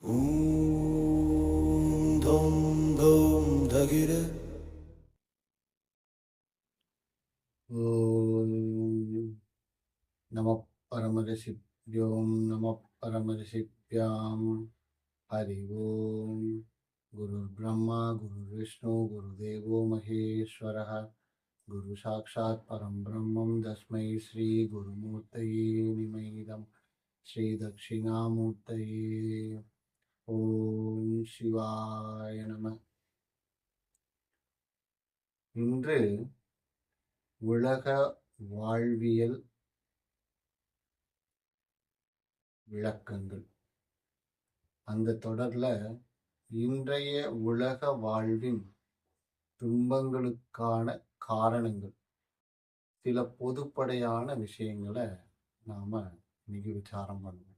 ॐ धं धं धगिर ஓம் நம பரமரிஷிப்யோம் நம பரமரிஷிப்யாம். ஹரி ஓம். குரு பிரம்மா குரு விஷ்ணு குரு தேவோ மகேஸ்வர குரு சாட்சாத் பரம் பிரம்மம் தஸ்மை ஸ்ரீ குருமூர்த்தயே நிமைதம் ஸ்ரீ தட்சிணாமூர்த்தயே. ஓம் சிவாய நம. இன்று உலக வாழ்வியல் விளக்கங்கள் அந்த தொடர்ல இன்றைய உலக வாழ்வின் துன்பங்களுக்கான காரணங்கள், சில பொதுப்படையான விஷயங்களை நாம இன்னைக்கு விசாரம் பண்ணுவோம்.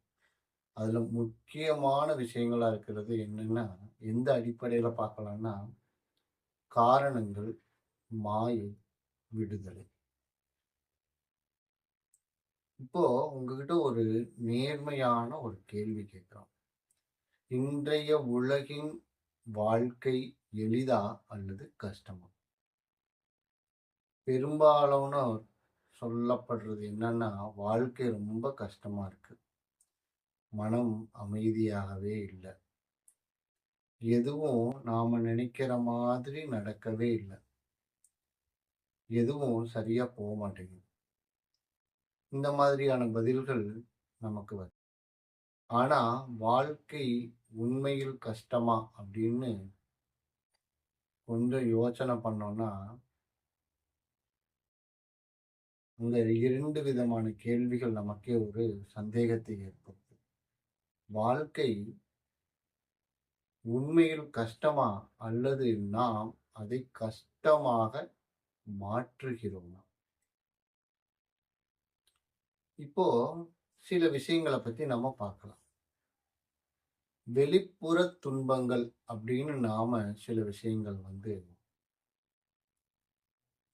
அதுல முக்கியமான விஷயங்களா இருக்கிறது என்னன்னா, எந்த அடிப்படையில பார்க்கலாம்னா, காரணங்கள், மாயை, விடுதலை. இப்போ உங்ககிட்ட ஒரு நேர்மையான ஒரு கேள்வி கேட்கிறோம். இன்றைய உலகின் வாழ்க்கை எளிதா அல்லது கஷ்டமா? பெரும்பாலானோர் சொல்லப்படுறது என்னன்னா, வாழ்க்கை ரொம்ப கஷ்டமா இருக்கு, மனம் அமைதியாகவே இல்லை, எதுவும் நாம நினைக்கிற மாதிரி நடக்கவே இல்லை, எதுவும் சரியா போக மாட்டேங்குது. இந்த மாதிரியான பதில்கள் நமக்கு வரும். ஆனா வாழ்க்கை உண்மையில் கஷ்டமா அப்படின்னு கொஞ்சம் யோசனை பண்ணோம்னா, இந்த 2 விதமான கேள்விகள் நமக்கே ஒரு சந்தேகத்தை ஏற்படுத்தும். வாழ்க்கை உண்மையில் கஷ்டமா அல்லது நாம் அதை கஷ்டமாக மாற்றுகிறோமா? இப்போ சில விஷயங்களை பத்தி நம்ம பார்க்கலாம். வெளிப்புற துன்பங்கள் அப்படின்னு நாம சில விஷயங்கள்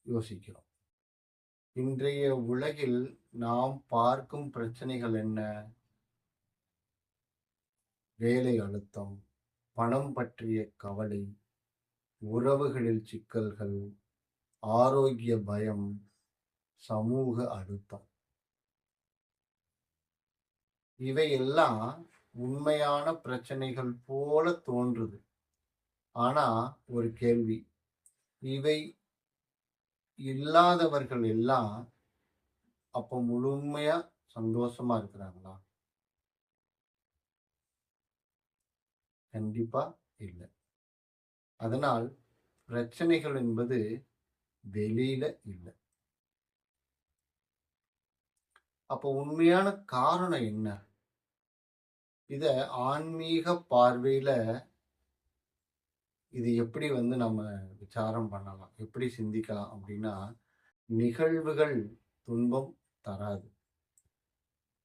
யோசிக்கிறோம். இன்றைய உலகில் நாம் பார்க்கும் பிரச்சனைகள் என்ன? வேலை அழுத்தம், பணம் பற்றிய கவலை, உறவுகளில் சிக்கல்கள், ஆரோக்கிய பயம், சமூக அழுத்தம். இவையெல்லாம் உண்மையான பிரச்சனைகள் போல தோன்றுது. ஆனா ஒரு கேள்வி, இவை இல்லாதவர்கள் எல்லாம் அப்போ முழுமையா சந்தோஷமா இருக்கிறாங்களா? கண்டிப்பா இல்லை. அதனால் பிரச்சனைகள் என்பது வெளியில இல்லை. அப்போ உண்மையான காரணம் என்ன? இத ஆன்மீக பார்வையில இது எப்படி நம்ம விசாரம் பண்ணலாம், எப்படி சிந்திக்கலாம் அப்படின்னா, நிகழ்வுகள் துன்பம் தராது,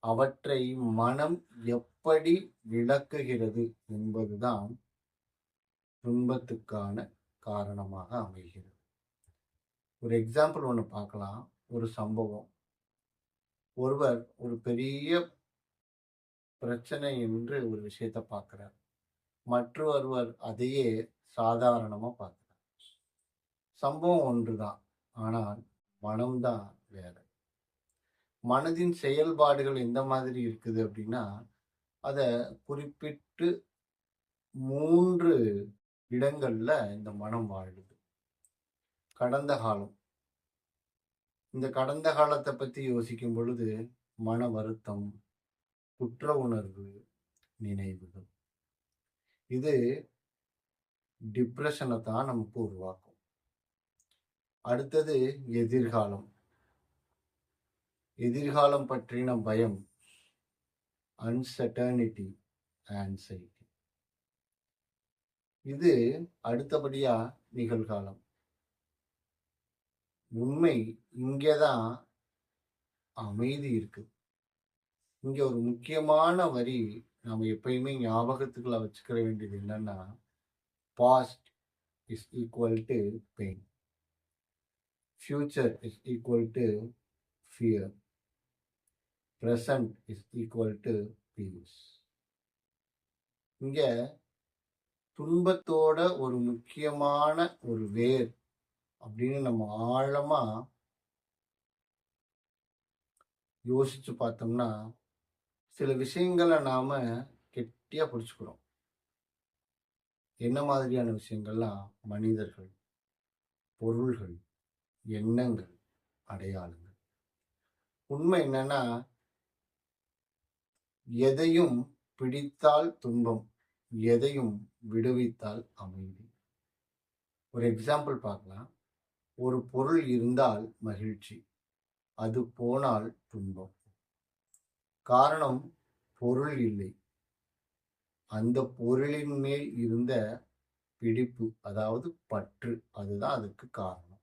அவற்றை மனம் எப்படி விளக்குகிறது என்பதுதான் துன்பத்துக்கான காரணமாக அமைகிறது. ஒரு எக்ஸாம்பிள் ஒன்று பார்க்கலாம். ஒரு சம்பவம். ஒருவர் ஒரு பெரிய பிரச்சனை என்று ஒரு விஷயத்தை பார்க்கிறார், மற்றொருவர் அதையே சாதாரணமா பார்க்கிறார். சம்பவம் ஒன்றுதான், ஆனால் மனம்தான் வேற. மனதின் செயல்பாடுகள் எந்த மாதிரி இருக்குது அப்படின்னா, அத குறிப்பிட்டு 3 இடங்கள்ல இந்த மனம் வாழுது. கடந்த காலம். இந்த கடந்த காலத்தை பத்தி யோசிக்கும் பொழுது மன வருத்தம், குற்ற உணர்வு, நினைவுகள். இது டிப்ரெஷனை தான் நமக்கு உருவாக்கும். அடுத்தது எதிர்காலம். எதிர்காலம் பற்றின பயம், அன்சர்டனிட்டி, ஆன்சைட்டி. இது அடுத்தபடியா நிகழ்காலம். உண்மை இங்கேதான் அமைதி இருக்கு. இங்க ஒரு முக்கியமான வரி நம்ம எப்பயுமே ஞாபகத்துக்குள்ள வச்சுக்கிற வேண்டியது என்னன்னா, past is equal to pain, future is equal to fear, present is equal to peace. இங்க துன்பத்தோட ஒரு முக்கியமான ஒரு வேர் அப்படின்னு நம்ம ஆழமா யோசிச்சு பார்த்தோம்னா, சில விஷயங்களை நாம கெட்டியா பிடிச்சுக்கிறோம். என்ன மாதிரியான விஷயங்கள்லாம்? மனிதர்கள், பொருள்கள், எண்ணங்கள், அடையாளங்கள். உண்மை என்னன்னா, எதையும் பிடித்தால் துன்பம், எதையும் விடுவித்தால் அமைதி. ஒரு எக்ஸாம்பிள் பார்க்கலாம். ஒரு பொருள் இருந்தால் மகிழ்ச்சி, அது போனால் துன்பம். காரணம் பொருள் இல்லை, அந்த பொருளின் மேல் இருந்த பிடிப்பு, அதாவது பற்று, அதுதான் அதுக்கு காரணம்.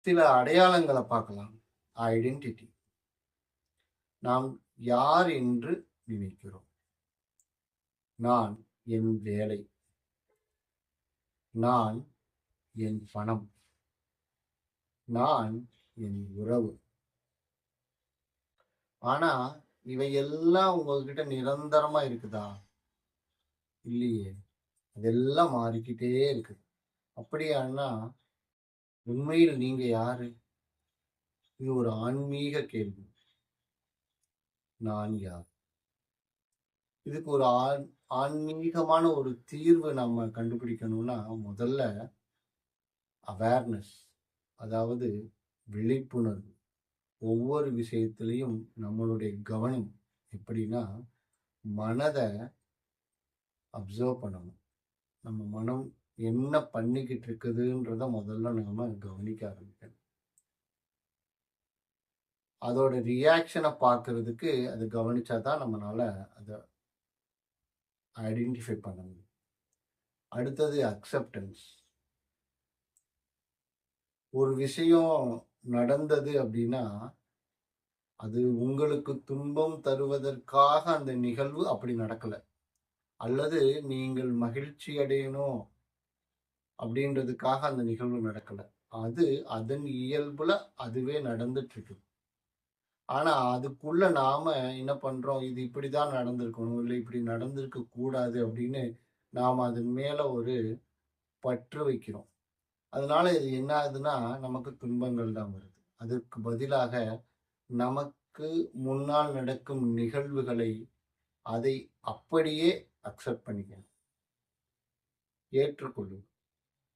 சில அடையாளங்களை பார்க்கலாம். ஐடென்டிட்டி. நாம் யார் என்று நினைக்கிறோம். நான் என் வேலை, நான் என் பணம், நான் என் உறவு. ஆனா இவையெல்லாம் உங்ககிட்ட நிரந்தரமா இருக்குதா? இல்லையே. அதெல்லாம் மாறிக்கிட்டே இருக்குது. அப்படியானா உண்மையில் நீங்க யாரு? இது ஒரு ஆன்மீக கேள்வி. நான் யார்? இதுக்கு ஒரு ஆன்மீகமான ஒரு தீர்வு நம்ம கண்டுபிடிக்கணும்னா, முதல்ல அவேர்னஸ், அதாவது விழிப்புணர்வு. ஒவ்வொரு விஷயத்திலையும் நம்மளுடைய கவனம் எப்படின்னா, மனதை அப்சர்வ் பண்ணணும். நம்ம மனம் என்ன பண்ணிக்கிட்டு இருக்குதுன்றத முதல்ல நாம கவனிக்க ஆரம்பிக்கணும். அதோட ரியாக்ஷனை பார்க்கறதுக்கு அது கவனிச்சாதான் நம்மளால அதை ஐடென்டிஃபை பண்ண முடியும். அடுத்தது அக்செப்டன்ஸ். ஒரு விஷயம் நடந்தது அப்படின்னா, அது உங்களுக்கு துன்பம் தருவதற்காக அந்த நிகழ்வு அப்படி நடக்கல, அல்லது நீங்கள் மகிழ்ச்சி அடையணும் அப்படின்றதுக்காக அந்த நிகழ்வு நடக்கல. அது அதன் இயல்புல அதுவே நடந்துட்டு இருக்கு. ஆனா அதுக்குள்ள நாம என்ன பண்றோம்? இது இப்படிதான் நடந்திருக்கணும், இல்லை இப்படி நடந்திருக்க கூடாது அப்படின்னு நாம அது மேல ஒரு பற்று வைக்கிறோம். அதனால இது என்ன ஆகுதுன்னா, நமக்கு துன்பங்கள் தான் வருது. அதற்கு பதிலாக நமக்கு முன்னால் நடக்கும் நிகழ்வுகளை அதை அப்படியே அக்செப்ட் பண்ணிக்கணும், ஏற்றுக்கொள்ளும்.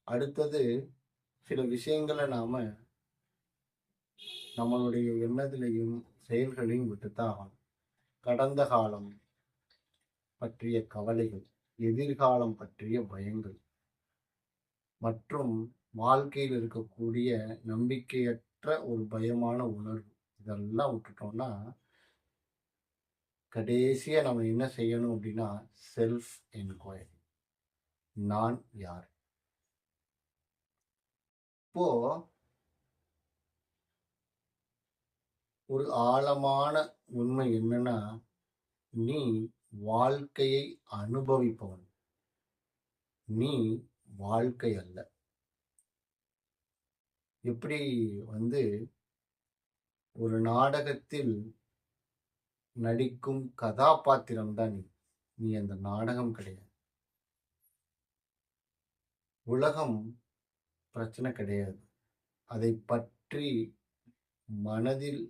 அடுத்தது, சில விஷயங்களை நாம நம்மளுடைய எண்ணத்திலையும் செயல்களையும் விட்டுத்தான் ஆகணும். கடந்த காலம் பற்றிய கவலைகள், எதிர்காலம் பற்றிய பயங்கள் மற்றும் வாழ்க்கையில் இருக்கக்கூடிய நம்பிக்கையற்ற ஒரு பயமான உணர்வு, இதெல்லாம் விட்டுட்டோம்னா கடைசியா நம்ம என்ன செய்யணும் அப்படின்னா, செல்ஃப் என்கொயரி. நான் யார்? இப்போ ஒரு ஆழமான உண்மை என்னன்னா, நீ வாழ்க்கையை அனுபவிப்பவன், நீ வாழ்க்கை அல்ல. எப்படி ஒரு நாடகத்தில் நடிக்கும் கதாபாத்திரம் தான் நீ, நீ அந்த நாடகம் கிடையாது. உலகம் பிரச்சனை கிடையாது, அதை பற்றி மனதில்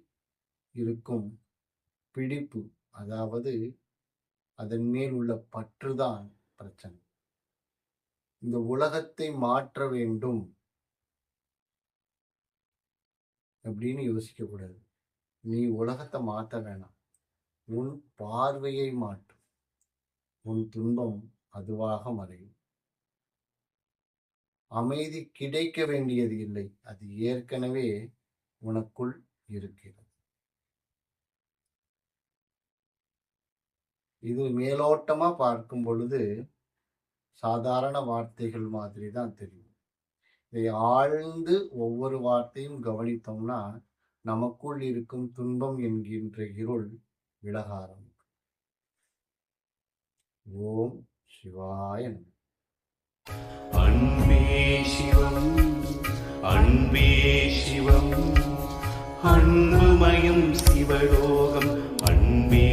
இருக்கும் பிடிப்பு, அதாவது அதன் மேல் உள்ள பற்றுதான் பிரச்சனை. இந்த உலகத்தை மாற்ற வேண்டும் அப்படின்னு யோசிக்க கூடாது. நீ உலகத்தை மாற்ற வேணாம், உன் பார்வையை மாற்று, உன் துன்பம் அதுவாக மறையும். அமைதி கிடைக்க வேண்டியது இல்லை, அது ஏற்கனவே உனக்குள் இருக்கிறது. இது மேலோட்டமா பார்க்கும் பொழுது சாதாரண வார்த்தைகள் மாதிரி தான் தெரியும். இதை ஆழ்ந்து ஒவ்வொரு வார்த்தையும் கவனித்தோம்னா, நமக்குள் இருக்கும் துன்பம் என்கின்ற இருள் விலக ஆரம்பிக்கும். ஓம் சிவாய நமः. அன்பே சிவம், அன்பே சிவம், அன்புமயம் சிவலோகம், அன்பே